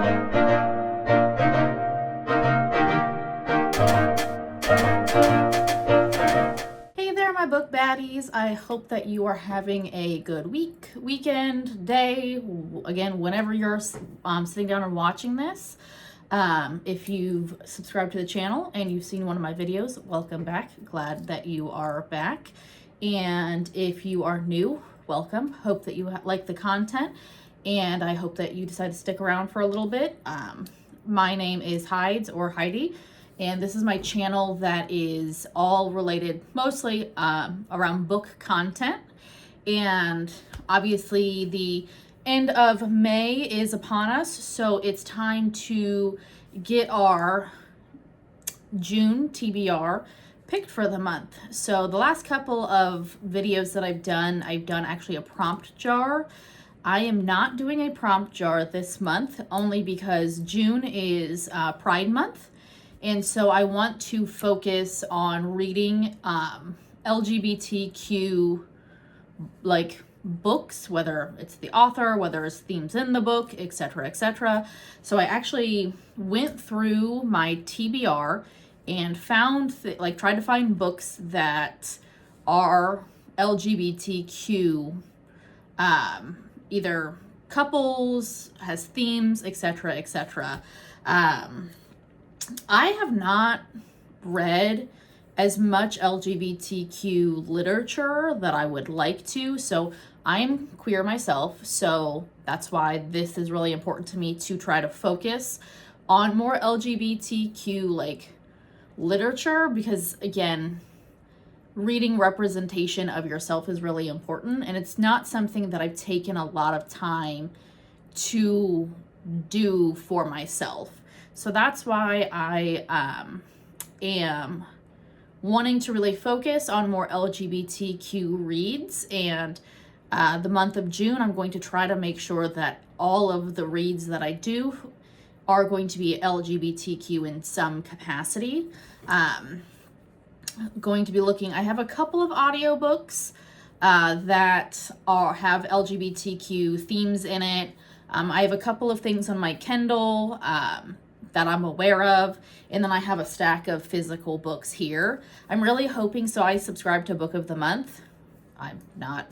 Hey there, my book baddies. I hope that you are having a good week, weekend, day, again, whenever you're sitting down and watching this. If you've subscribed to the channel and you've seen one of my videos, welcome back. Glad that you are back. And if you are new, welcome. Hope that you like the content, and I hope that you decide to stick around for a little bit. My name is Hides or Heidi, and this is my channel that is all related mostly around book content. And obviously the end of May is upon us, so it's time to get our June TBR picked for the month. So the last couple of videos that I've done actually a prompt jar. I am not doing a prompt jar this month, only because June is Pride Month. And so I want to focus on reading LGBTQ like books, whether it's the author, whether it's themes in the book, etc., etc. So I actually went through my TBR and found tried to find books that are LGBTQ, either couples, has themes, etc., etc. I have not read as much LGBTQ literature that I would like to, so I'm queer myself, so that's why this is really important to me, to try to focus on more LGBTQ like literature, because again, reading representation of yourself is really important, and it's not something that I've taken a lot of time to do for myself. So that's why I am wanting to really focus on more LGBTQ reads, and the month of June I'm going to try to make sure that all of the reads that I do are going to be LGBTQ in some capacity. Going to be looking, I have a couple of audiobooks that have LGBTQ themes in it. I have a couple of things on my Kindle that I'm aware of, and then I have a stack of physical books here. I'm really hoping, so I subscribe to Book of the Month. I'm not,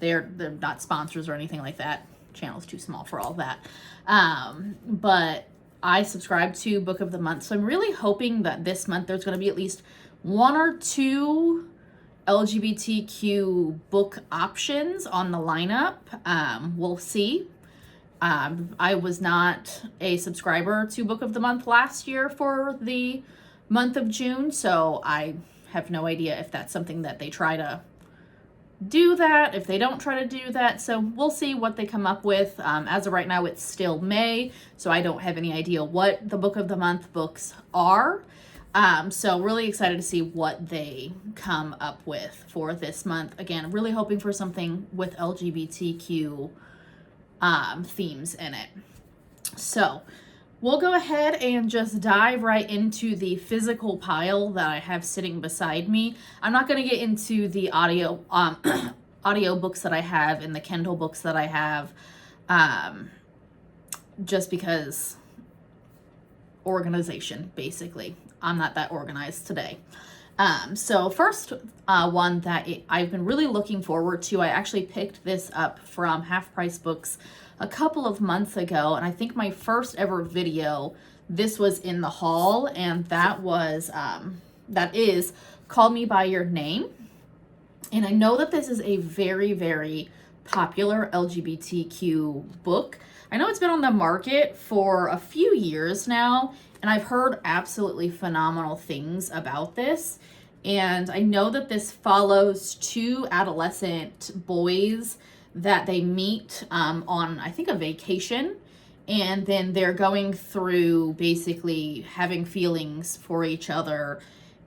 they're not sponsors or anything like that. Channel's too small for all that. But I subscribe to Book of the Month, so I'm really hoping that this month there's going to be at least one or two LGBTQ book options on the lineup. We'll see. I was not a subscriber to Book of the Month last year for the month of June, so I have no idea if that's something that they try to do that, if they don't try to do that. So we'll see what they come up with. As of right now, it's still May, so I don't have any idea what the Book of the Month books are. So really excited to see what they come up with for this month. Again, really hoping for something with LGBTQ themes in it. So we'll go ahead and just dive right into the physical pile that I have sitting beside me. I'm not going to get into the audio books that I have and the Kindle books that I have, just because organization, basically. I'm not that organized today. So first one that I've been really looking forward to, I actually picked this up from Half Price Books a couple of months ago, and I think my first ever video, this was in the haul, and that is Call Me By Your Name. And I know that this is a very, very popular LGBTQ book. I know it's been on the market for a few years now, and I've heard absolutely phenomenal things about this. And I know that this follows two adolescent boys that they meet on, I think, a vacation. And then they're going through basically having feelings for each other.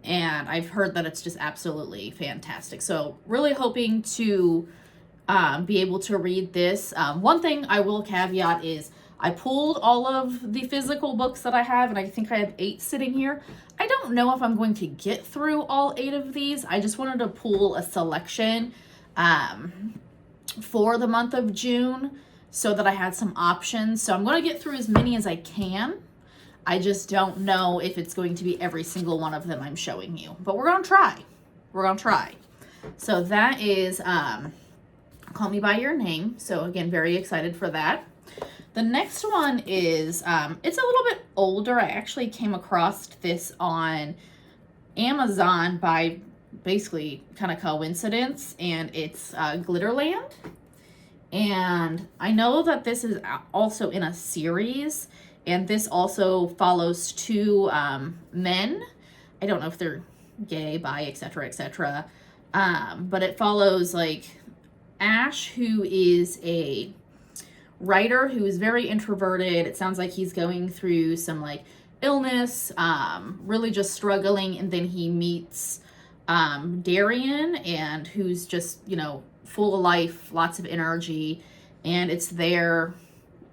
And I've heard that it's just absolutely fantastic. So really hoping to be able to read this. One thing I will caveat is I pulled all of the physical books that I have, and I think I have 8 sitting here. I don't know if I'm going to get through all 8 of these. I just wanted to pull a selection for the month of June. so that I had some options. So I'm going to get through as many as I can. I just don't know if it's going to be every single one of them I'm showing you, but we're going to try. We're going to try. So that is Call Me By Your Name. So again, very excited for that. The next one is, it's a little bit older. I actually came across this on Amazon by basically kind of coincidence, and it's Glitterland. And I know that this is also in a series, and this also follows two men. I don't know if they're gay, bi, etc., etc. But it follows like Ash, who is a writer who is very introverted. It sounds like he's going through some like illness, really just struggling, and then he meets Darian, and who's just, you know, full of life, lots of energy, and it's their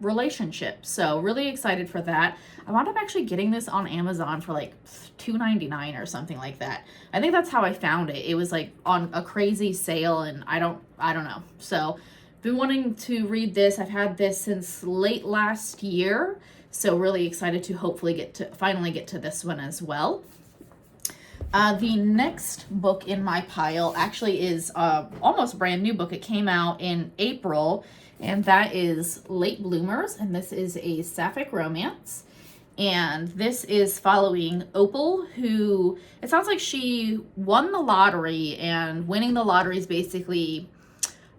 relationship. So really excited for that. I wound up actually getting this on Amazon for like $2.99 or something like that. I think that's how I found it. It was like on a crazy sale, and I don't know. So been wanting to read this. I've had this since late last year, so really excited to hopefully finally get to this one as well. The next book in my pile actually is almost a brand new book. It came out in April, and that is Late Bloomers, and this is a sapphic romance. And this is following Opal, who, it sounds like she won the lottery, and winning the lottery is basically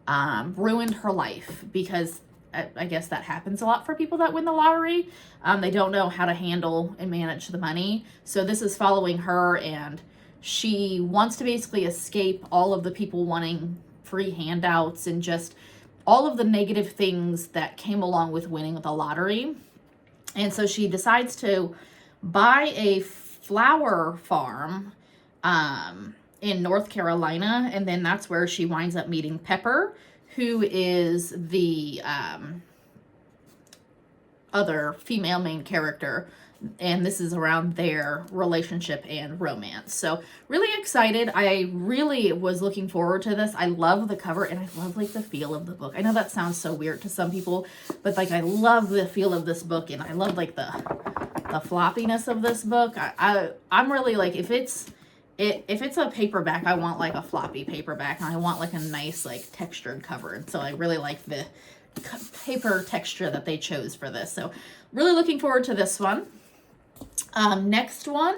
ruined her life, because I guess that happens a lot for people that win the lottery. They don't know how to handle and manage the money. So this is following her, and she wants to basically escape all of the people wanting free handouts and just all of the negative things that came along with winning the lottery. And so she decides to buy a flower farm in North Carolina, and then that's where she winds up meeting Pepper, who is the other female main character, and this is around their relationship and romance. So really excited. I really was looking forward to this. I love the cover, and I love like the feel of the book. I know that sounds so weird to some people, but like I love the feel of this book, and I love like the floppiness of this book. I'm really like, if it's a paperback, I want like a floppy paperback, and I want like a nice like textured cover. And so I really like the paper texture that they chose for this. So really looking forward to this one. Next one,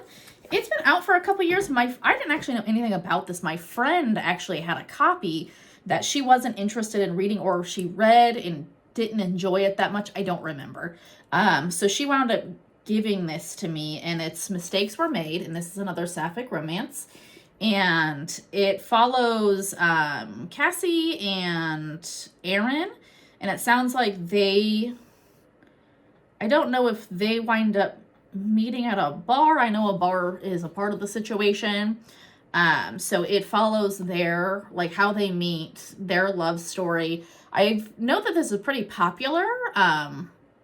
it's been out for a couple years. I didn't actually know anything about this. My friend actually had a copy that she wasn't interested in reading, or she read and didn't enjoy it that much. I don't remember. So she wound up giving this to me, and it's Mistakes Were Made, and this is another sapphic romance, and it follows Cassie and Aaron, and it sounds like I don't know if they wind up meeting at a bar. I know a bar is a part of the situation. So it follows their, like how they meet, their love story. I know that this is a pretty popular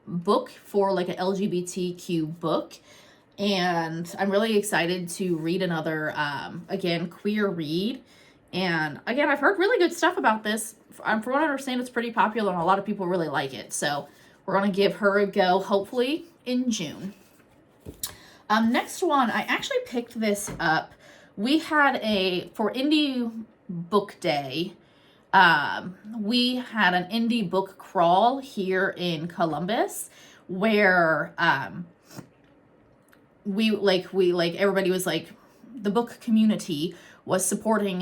book for like an LGBTQ book, and I'm really excited to read another again queer read. And again, I've heard really good stuff about this. From what I understand, it's pretty popular, and a lot of people really like it, so we're going to give her a go, hopefully in June. Next one, I actually picked this up. We had for Indie Book Day, we had an indie book crawl here in Columbus, where everybody was like, the book community was supporting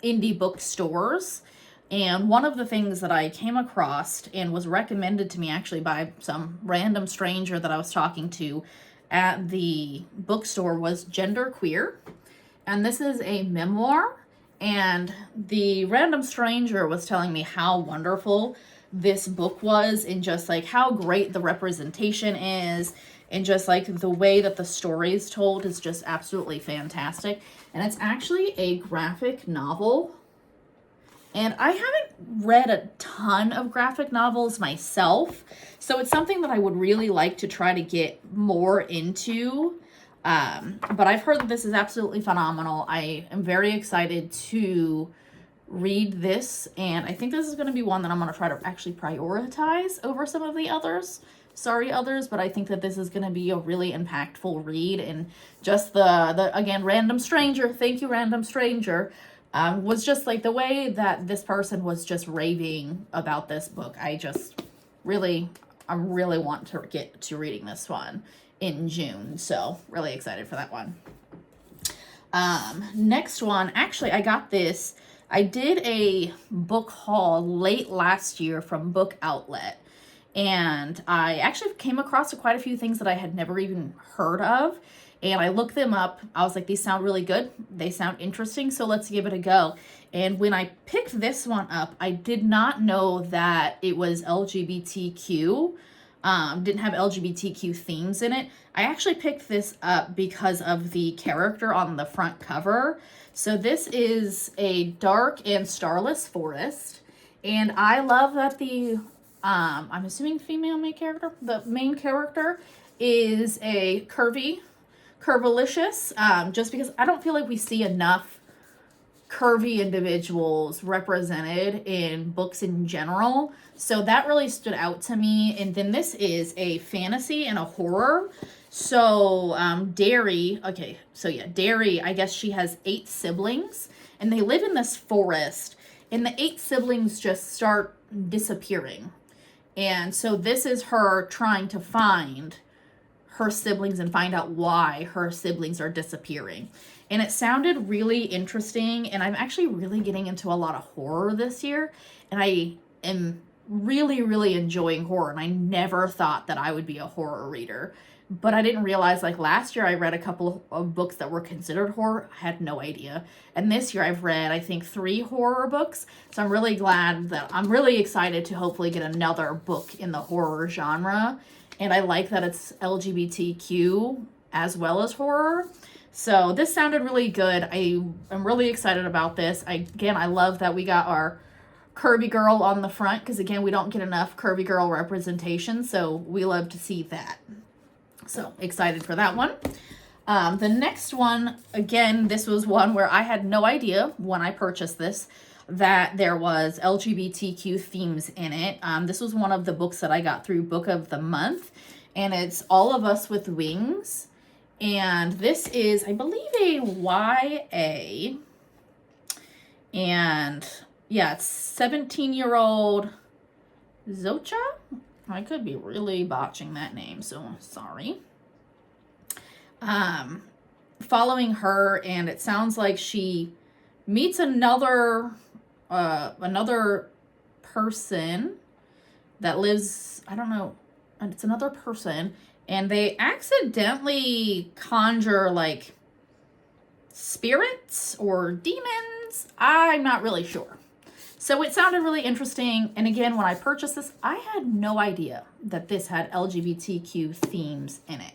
indie bookstores. And one of the things that I came across and was recommended to me actually by some random stranger that I was talking to at the bookstore was Genderqueer. And this is a memoir. And the random stranger was telling me how wonderful this book was, and just like how great the representation is, and just like the way that the story is told is just absolutely fantastic. And it's actually a graphic novel. And I haven't read a ton of graphic novels myself, so it's something that I would really like to try to get more into. But I've heard that this is absolutely phenomenal. I am very excited to read this, and I think this is going to be one that I'm going to try to actually prioritize over some of the others. Sorry, others, but I think that this is going to be a really impactful read. And just the again, Random Stranger, thank you, Random Stranger, was just like the way that this person was just raving about this book. I really want to get to reading this one in June. So really excited for that one. Next one, actually, I got this. I did a book haul late last year from Book Outlet. And I actually came across quite a few things that I had never even heard of. And I looked them up. I was like, these sound really good. They sound interesting. So let's give it a go. And when I picked this one up, I did not know that it was LGBTQ. Didn't have LGBTQ themes in it. I actually picked this up because of the character on the front cover. So this is a dark and starless forest. And I love that I'm assuming female main character. The main character is a curvilicious, just because I don't feel like we see enough curvy individuals represented in books in general. So that really stood out to me. And then this is a fantasy and a horror. So Derry, I guess she has 8 siblings, and they live in this forest, and the 8 siblings just start disappearing. And so this is her trying to find her siblings and find out why her siblings are disappearing. And it sounded really interesting, and I'm actually really getting into a lot of horror this year, and I am really, really enjoying horror, and I never thought that I would be a horror reader. But I didn't realize, like, last year I read a couple of books that were considered horror. I had no idea. And this year I've read, I think, 3 horror books. So I'm really excited to hopefully get another book in the horror genre. And I like that it's LGBTQ as well as horror. So this sounded really good. I am really excited about this. I love that we got our curvy girl on the front, because, again, we don't get enough curvy girl representation. So we love to see that. So excited for that one. The next one, again, this was one where I had no idea when I purchased this that there was LGBTQ themes in it. This was one of the books that I got through Book of the Month, and it's All of Us with Wings. And this is, I believe, a YA. And yeah, it's 17-year-old Zocha. I could be really botching that name, so sorry. Following her, and it sounds like she meets another person that lives, I don't know, it's another person, and they accidentally conjure, like, spirits or demons. I'm not really sure. So it sounded really interesting. And again, when I purchased this, I had no idea that this had LGBTQ themes in it.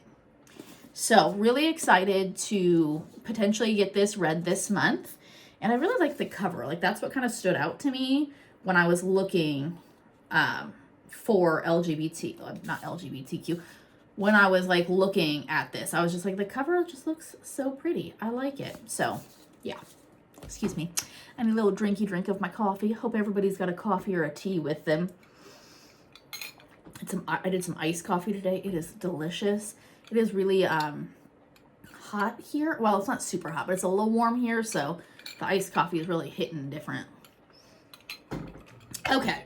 So really excited to potentially get this read this month. And I really like the cover. Like, that's what kind of stood out to me when I was looking for not LGBTQ. When I was, like, looking at this, I was just like, the cover just looks so pretty. I like it. So yeah, excuse me. I need a little drinky drink of my coffee. Hope everybody's got a coffee or a tea with them. I did some iced coffee today. It is delicious. It is really hot here. Well, it's not super hot, but it's a little warm here, so the iced coffee is really hitting different. Okay,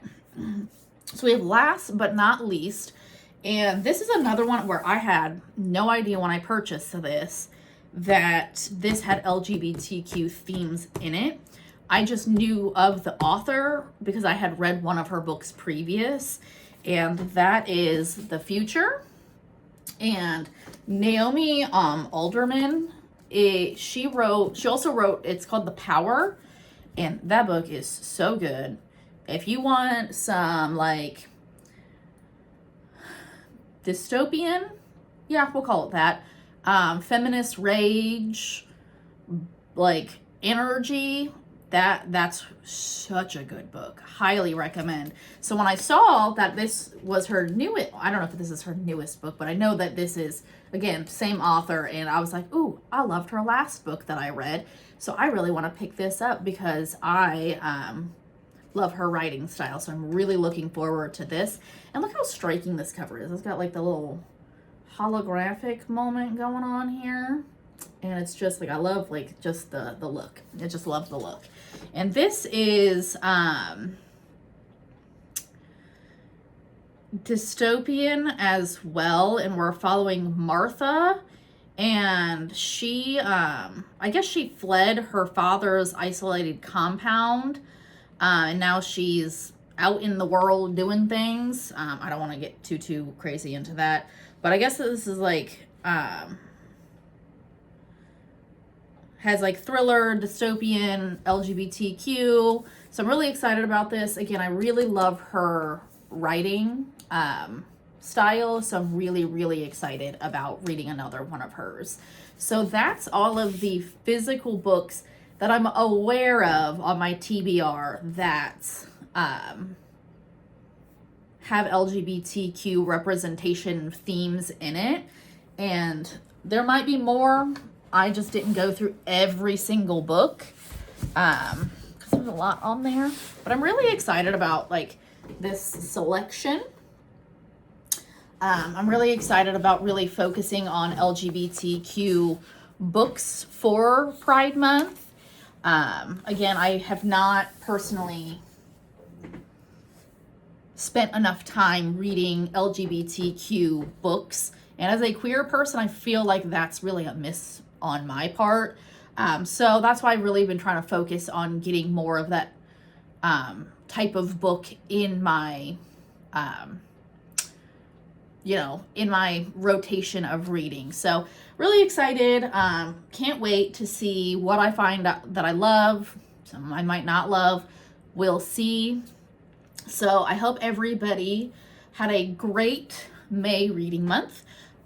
so we have last but not least, and this is another one where I had no idea when I purchased this that this had LGBTQ themes in it. I just knew of the author because I had read one of her books previous, and that is The Future. And Naomi Alderman, she also wrote, it's called The Power, and that book is so good. If you want some, like, dystopian, yeah, we'll call it that, feminist rage, like, energy, that's such a good book. Highly recommend. So when I saw that this was her newest, I don't know if this is her newest book, but I know that this is, again, same author, and I was like, ooh, I loved her last book that I read. So I really want to pick this up because I love her writing style. So I'm really looking forward to this. And look how striking this cover is. It's got like the little holographic moment going on here. And it's just like, I love like just the look. I just love the look. And this is dystopian as well. And we're following Martha. And she, I guess she fled her father's isolated compound. And now she's out in the world doing things. I don't want to get too crazy into that. But I guess this is like, has like thriller, dystopian, LGBTQ. So I'm really excited about this. Again, I really love her writing style. So I'm really excited about reading another one of hers. So that's all of the physical books that I'm aware of on my TBR that have LGBTQ representation themes in it. And there might be more. I just didn't go through every single book because there's a lot on there. But I'm really excited about like this selection. I'm really excited about really focusing on LGBTQ books for Pride Month. Again, I have not personally spent enough time reading LGBTQ books. And as a queer person, I feel like that's really a miss on my part. So that's why I've really been trying to focus on getting more of that type of book in my, in my rotation of reading. So really excited. Can't wait to see what I find that I love. Some I might not love. We'll see. So I hope everybody had a great May reading month.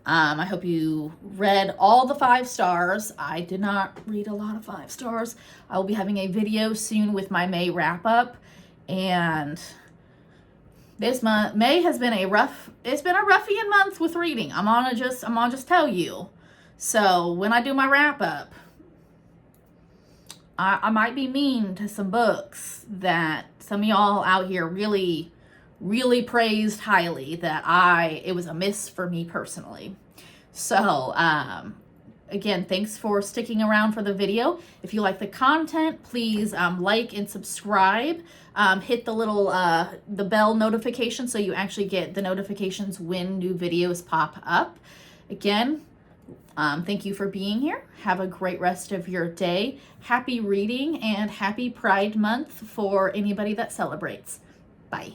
I hope you read all the 5 stars. I did not read a lot of 5 stars. I will be having a video soon with my May wrap up. And this month, May has been it's been a ruffian month with reading. I'm gonna just tell you. So when I do my wrap up, I might be mean to some books that some of y'all out here really praised highly that it was a miss for me personally. So, again, thanks for sticking around for the video. If you like the content, please like and subscribe. Hit the little the bell notification so you actually get the notifications when new videos pop up. Again, thank you for being here. Have a great rest of your day. Happy reading and happy Pride Month for anybody that celebrates. Bye.